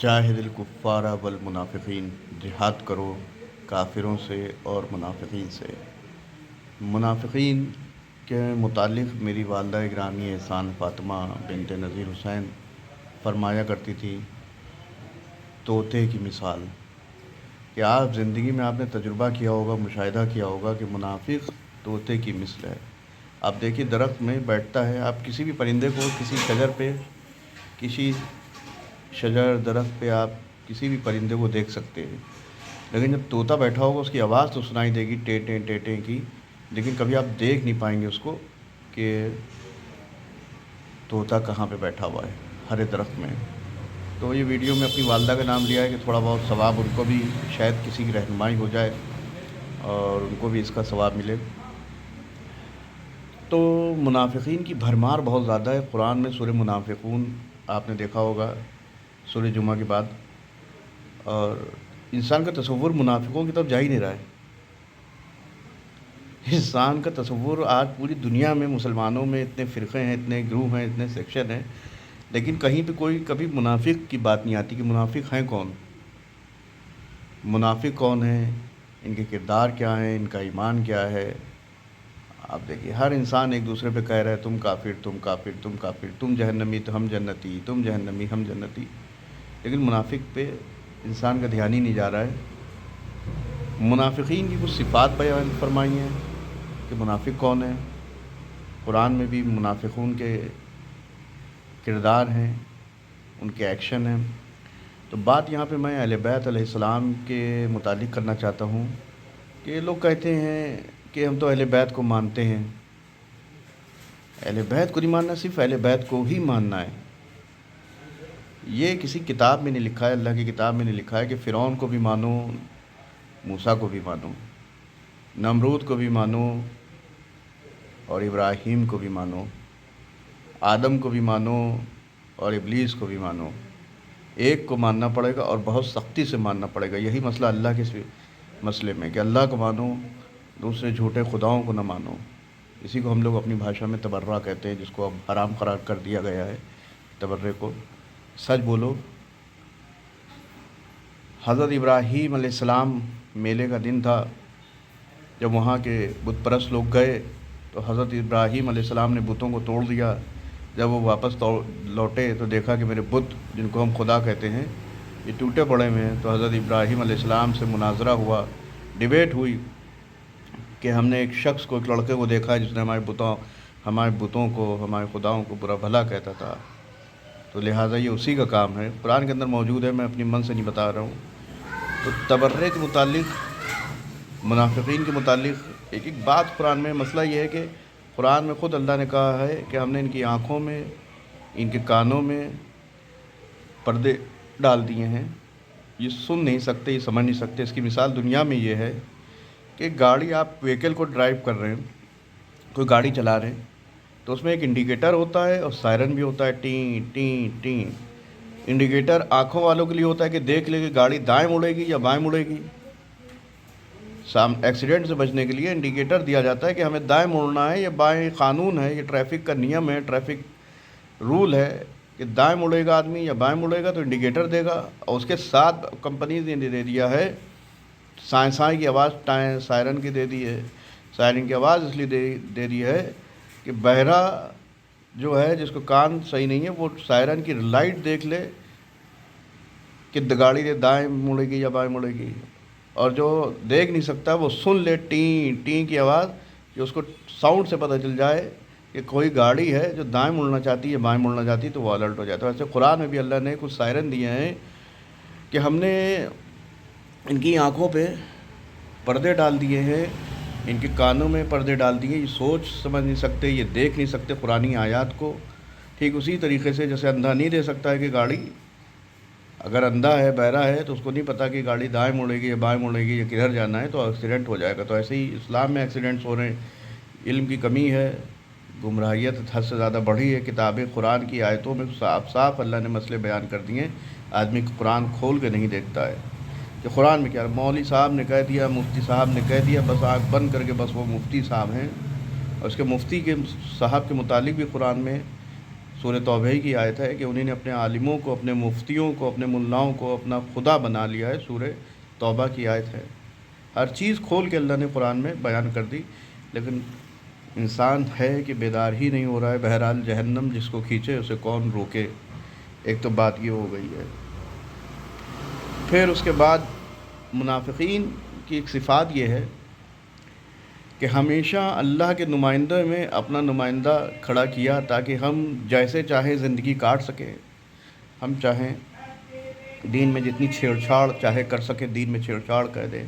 جاہد الکفار والمنافقین، جہاد کرو کافروں سے اور منافقین سے۔ منافقین کے متعلق میری والدہ گرامی احسان فاطمہ بنت نذیر حسین فرمایا کرتی تھی، طوطے کی مثال، کہ آپ زندگی میں آپ نے تجربہ کیا ہوگا، مشاہدہ کیا ہوگا کہ منافق طوطے کی مثل ہے۔ آپ دیکھیے درخت میں بیٹھتا ہے، آپ کسی بھی پرندے کو کسی شجر درخت پہ آپ کسی بھی پرندے کو دیکھ سکتے ہیں، لیکن جب طوطا بیٹھا ہوگا اس کی آواز تو سنائی دے گی ٹے ٹیں کی، لیکن کبھی آپ دیکھ نہیں پائیں گے اس کو کہ طوطا کہاں پہ بیٹھا ہوا ہے، ہرے درخت میں۔ تو یہ ویڈیو میں اپنی والدہ کا نام لیا ہے کہ تھوڑا بہت ثواب ان کو بھی شاید کسی کی رہنمائی ہو جائے اور ان کو بھی اس کا ثواب ملے۔ تو منافقین کی بھرمار بہت زیادہ ہے۔ قرآن میں سورہ منافقون آپ نے دیکھا ہوگا سورہ جمعہ کے بعد، اور انسان کا تصور منافقوں کی طرف جا ہی نہیں رہا ہے۔ انسان کا تصور آج پوری دنیا میں مسلمانوں میں اتنے فرقے ہیں، اتنے گروہ ہیں، اتنے سیکشن ہیں، لیکن کہیں پہ کبھی منافق کی بات نہیں آتی کہ منافق ہیں کون، منافق کون ہیں، ان کے کردار کیا ہیں، ان کا ایمان کیا ہے۔ آپ دیکھیے ہر انسان ایک دوسرے پہ کہہ رہا ہے تم کافر، تم کافر، تم کافر، تم جہنمی تو ہم جنتی، تم جہنمی ہم جنتی، لیکن منافق پہ انسان کا دھیان ہی نہیں جا رہا ہے۔ منافقین کی کچھ صفات بیان فرمائی ہیں کہ منافق کون ہے۔ قرآن میں بھی منافقون کے کردار ہیں، ان کے ایکشن ہیں۔ تو بات یہاں پہ میں اہل بیت علیہ السلام کے متعلق کرنا چاہتا ہوں کہ لوگ کہتے ہیں کہ ہم تو اہل بیت کو مانتے ہیں۔ اہل بیت کو نہیں ماننا، صرف اہل بیت کو ہی ماننا ہے۔ یہ کسی کتاب میں نہیں لکھا ہے، اللہ کی کتاب میں نہیں لکھا ہے کہ فرعون کو بھی مانو، موسیٰ کو بھی مانو، نمرود کو بھی مانو اور ابراہیم کو بھی مانو، آدم کو بھی مانو اور ابلیس کو بھی مانو۔ ایک کو ماننا پڑے گا اور بہت سختی سے ماننا پڑے گا۔ یہی مسئلہ اللہ کے مسئلے میں کہ اللہ کو مانو، دوسرے جھوٹے خداؤں کو نہ مانو۔ اسی کو ہم لوگ اپنی بھاشا میں تبرہ کہتے ہیں، جس کو اب حرام قرار کر دیا گیا ہے، تبرے کو۔ سچ بولو۔ حضرت ابراہیم علیہ السلام میلے کا دن تھا، جب وہاں کے بت پرست لوگ گئے تو حضرت ابراہیم علیہ السلام نے بتوں کو توڑ دیا۔ جب وہ واپس لوٹے تو دیکھا کہ میرے بت جن کو ہم خدا کہتے ہیں یہ ٹوٹے پڑے ہوئے ہیں۔ تو حضرت ابراہیم علیہ السلام سے مناظرہ ہوا، ڈیبیٹ ہوئی کہ ہم نے ایک شخص کو، ایک لڑکے کو دیکھا ہے جس نے ہمارے بتوں کو، ہمارے خداؤں کو برا بھلا کہتا تھا، تو لہٰذا یہ اسی کا کام ہے۔ قرآن کے اندر موجود ہے، میں اپنی من سے نہیں بتا رہا ہوں۔ تو تبرے کے متعلق، منافقین کے متعلق ایک بات قرآن میں، مسئلہ یہ ہے کہ قرآن میں خود اللہ نے کہا ہے کہ ہم نے ان کی آنکھوں میں، ان کے کانوں میں پردے ڈال دیے ہیں، یہ سن نہیں سکتے، یہ سمجھ نہیں سکتے۔ اس کی مثال دنیا میں یہ ہے کہ گاڑی، آپ وہیکل کو ڈرائیو کر رہے ہیں، کوئی گاڑی چلا رہے ہیں، تو اس میں ایک انڈیکیٹر ہوتا ہے اور سائرن بھی ہوتا ہے، ٹیں ٹیں ٹیں۔ انڈیکیٹر آنکھوں والوں کے لیے ہوتا ہے کہ دیکھ لے کہ گاڑی دائیں مڑے گی یا بائیں مڑے گی۔ ایکسیڈنٹ سے بچنے کے لیے انڈیکیٹر دیا جاتا ہے کہ ہمیں دائیں مڑنا ہے یا بائیں، قانون ہے، یہ ٹریفک کا نیم ہے، ٹریفک رول ہے کہ دائیں مڑے گا آدمی یا بائیں مڑے گا تو انڈیکیٹر دے گا۔ اور اس کے ساتھ کمپنیز نے دے دیا ہے سائیں کی آواز، سائرن کی دے دی ہے۔ سائرن کی آواز اس لیے دے دی ہے کہ بہرا جو ہے، جس کو کان صحیح نہیں ہے، وہ سائرن کی لائٹ دیکھ لے کہ گاڑی دائیں مڑے گی یا بائیں مڑے گی، اور جو دیکھ نہیں سکتا وہ سن لے ٹیں ٹیں کی آواز، کہ اس کو ساؤنڈ سے پتہ چل جائے کہ کوئی گاڑی ہے جو دائیں مڑنا چاہتی ہے، بائیں مڑنا چاہتی ہے، تو وہ الرٹ ہو جاتا ہے۔ ویسے قرآن میں بھی اللہ نے کچھ سائرن دیے ہیں کہ ہم نے ان کی آنکھوں پہ پردے ڈال دیے ہیں، ان کے کانوں میں پردے ڈال دیے، یہ سوچ سمجھ نہیں سکتے، یہ دیکھ نہیں سکتے قرآنی آیات کو۔ ٹھیک اسی طریقے سے جیسے اندھا نہیں دے سکتا ہے کہ گاڑی، اگر اندھا ہے، بہرا ہے، تو اس کو نہیں پتہ کہ گاڑی دائیں مڑے گی یا بائیں مڑے گی یا کدھر جانا ہے، تو ایکسیڈنٹ ہو جائے گا۔ تو ایسے ہی اسلام میں ایکسیڈنٹس ہو رہے ہیں، علم کی کمی ہے، گمراہیت حد سے زیادہ بڑھی ہے۔ کتاب قرآن کی آیتوں میں صاف صاف اللہ نے مسئلے بیان کر دیے ہیں، آدمی قرآن کھول کے نہیں دیکھتا ہے کہ قرآن میں کیا ہے۔ مولوی صاحب نے کہہ دیا، مفتی صاحب نے کہہ دیا، بس آنکھ بند کر کے بس وہ مفتی صاحب ہیں، اور اس کے مفتی کے صاحب کے متعلق بھی قرآن میں سورہ توبہ کی آیت ہے کہ انہیں نے اپنے عالموں کو، اپنے مفتیوں کو، اپنے ملاؤں کو اپنا خدا بنا لیا ہے۔ سورہ توبہ کی آیت ہے۔ ہر چیز کھول کے اللہ نے قرآن میں بیان کر دی، لیکن انسان ہے کہ بیدار ہی نہیں ہو رہا ہے۔ بہرحال جہنم جس کو کھینچے اسے کون روکے، ایک تو بات یہ ہو گئی ہے۔ پھر اس کے بعد منافقین کی ایک صفات یہ ہے کہ ہمیشہ اللہ کے نمائندے میں اپنا نمائندہ کھڑا کیا تاکہ ہم جیسے چاہیں زندگی کاٹ سکیں، ہم چاہیں دین میں جتنی چھیڑ چھاڑ چاہے کر سکیں، دین میں چھیڑ چھاڑ کر دیں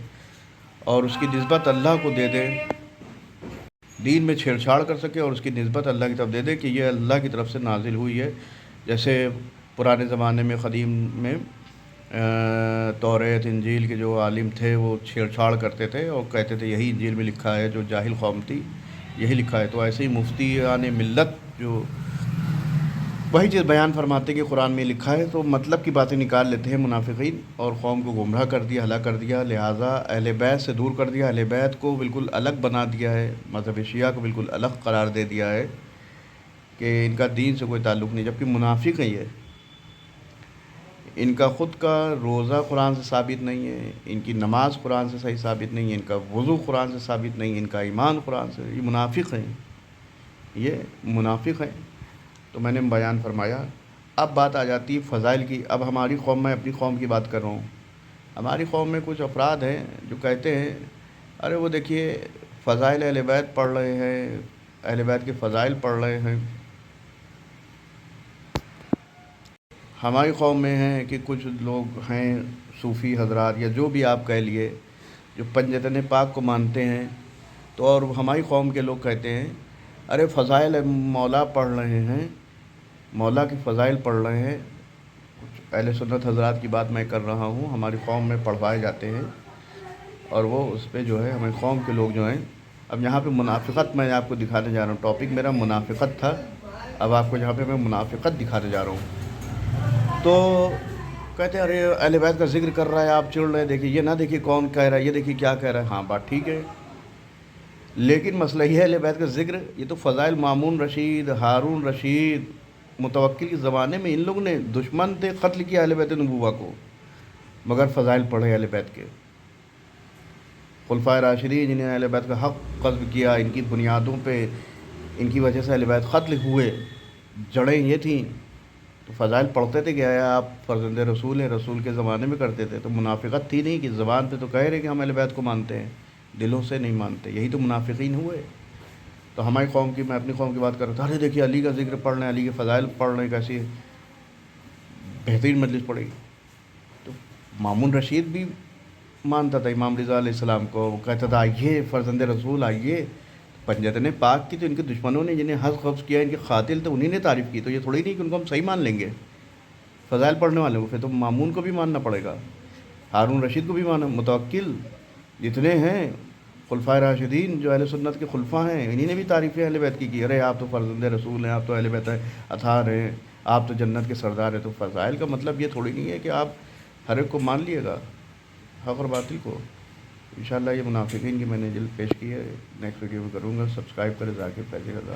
اور اس کی نسبت اللہ کو دے دیں، دین میں چھیڑ چھاڑ کر سکے اور اس کی نسبت اللہ کی طرف دے دے کہ یہ اللہ کی طرف سے نازل ہوئی ہے۔ جیسے پرانے زمانے میں قدیم میں توریت انجیل کے جو عالم تھے وہ چھیڑ چھاڑ کرتے تھے اور کہتے تھے یہی انجیل میں لکھا ہے، جو جاہل قوم تھی یہی لکھا ہے۔ تو ایسے ہی مفتیان ملت جو وہی چیز بیان فرماتے کہ قرآن میں لکھا ہے، تو مطلب کی باتیں نکال لیتے ہیں منافقین اور قوم کو گمراہ کر دیا، ہلاک کر دیا۔ لہٰذا اہل بیت سے دور کر دیا، اہل بیت کو بالکل الگ بنا دیا ہے، مذہب شیعہ کو بالکل الگ قرار دے دیا ہے کہ ان کا دین سے کوئی تعلق نہیں، جبکہ منافق ہیں یہ۔ ان کا خود کا روزہ قرآن سے ثابت نہیں ہے، ان کی نماز قرآن سے صحیح ثابت نہیں ہے، ان کا وضو قرآن سے ثابت نہیں ہے، ان کا ایمان قرآن سے، یہ منافق ہیں، یہ منافق ہیں۔ تو میں نے بیان فرمایا۔ اب بات آ جاتی ہے فضائل کی۔ اب ہماری قوم، میں اپنی قوم کی بات کر رہا ہوں، ہماری قوم میں کچھ افراد ہیں جو کہتے ہیں ارے وہ دیکھیے فضائل اہل بیت پڑھ رہے ہیں، اہل بیت کے فضائل پڑھ رہے ہیں۔ ہماری قوم میں ہیں کہ کچھ لوگ ہیں صوفی حضرات یا جو بھی آپ کہہ لیے جو پنجتن پاک کو مانتے ہیں، تو اور ہماری قوم کے لوگ کہتے ہیں ارے فضائل مولا پڑھ رہے ہیں، مولا کے فضائل پڑھ رہے ہیں۔ کچھ اہل سنت حضرات کی بات میں کر رہا ہوں، ہماری قوم میں پڑھوائے جاتے ہیں اور وہ اس پہ جو ہے ہماری قوم کے لوگ جو ہیں۔ اب یہاں پہ منافقت میں آپ کو دکھانے جا رہا ہوں، ٹاپک میرا منافقت تھا، اب آپ کو یہاں پہ میں منافقت دکھانے جا رہا ہوں۔ تو کہتے ہیں ارے اہل بیت کا ذکر کر رہا ہے، آپ چڑھ رہے ہیں، دیکھیے یہ نہ دیکھیے کون کہہ رہا ہے، یہ دیکھیے کیا کہہ رہا ہے۔ ہاں بات ٹھیک ہے، لیکن مسئلہ یہ ہے اہل بیت کا ذکر، یہ تو فضائل مامون رشید، ہارون رشید، متوکل کے زمانے میں ان لوگوں نے دشمن تھے، قتل کیا اہل بیت نبوہ کو، مگر فضائل پڑھے اہل بیت کے۔ خلفائے راشدین جنہیں اہل بیت کا حق قذف کیا، ان کی بنیادوں پہ، ان کی وجہ سے اہل بیت قتل ہوئے، جڑیں یہ تھیں، تو فضائل پڑھتے تھے کہ آپ فرزند رسول ہیں، رسول کے زمانے میں کرتے تھے۔ تو منافقت تھی نہیں کہ زبان پہ تو کہہ رہے کہ ہم اہل بیت کو مانتے ہیں، دلوں سے نہیں مانتے، یہی تو منافقین ہوئے۔ تو ہماری قوم کی، میں اپنی قوم کی بات کر رہا تھا، ارے دیکھیے علی کا ذکر پڑھ رہے ہیں، علی کے فضائل پڑھ رہے ہیں، کیسی بہترین مجلس پڑے گی۔ تو مامون رشید بھی مانتا تھا امام رضا علیہ السلام کو، وہ کہتا تھا آئیے فرزند رسول آئیے۔ پنجتن پاک کی تو ان کے دشمنوں نے جنہیں حذف قبض کیا، ان کے قاتل تو انہی نے تعریف کی، تو یہ تھوڑی نہیں کہ ان کو ہم صحیح مان لیں گے فضائل پڑھنے والے کو، پھر تو مامون کو بھی ماننا پڑے گا، ہارون رشید کو بھی ماننا، متوکل جتنے ہیں خلفائے راشدین جو اہل سنت کے خلفاء ہیں، انہی نے بھی تعریفیں اہل بیت کی ارے آپ تو فرزند رسول ہیں، آپ تو اہل بیت اطہار ہیں، آپ تو جنت کے سردار ہیں۔ تو فضائل کا مطلب یہ تھوڑی نہیں ہے کہ آپ ہر ایک کو مان لیے گا، حق اور باطل کو۔ انشاءاللہ یہ منافقین کی میں نے جلد پیش کی ہے، نیکسٹ ویڈیو میں کروں گا۔ سبسکرائب کریں ذاکر فیضی رضا۔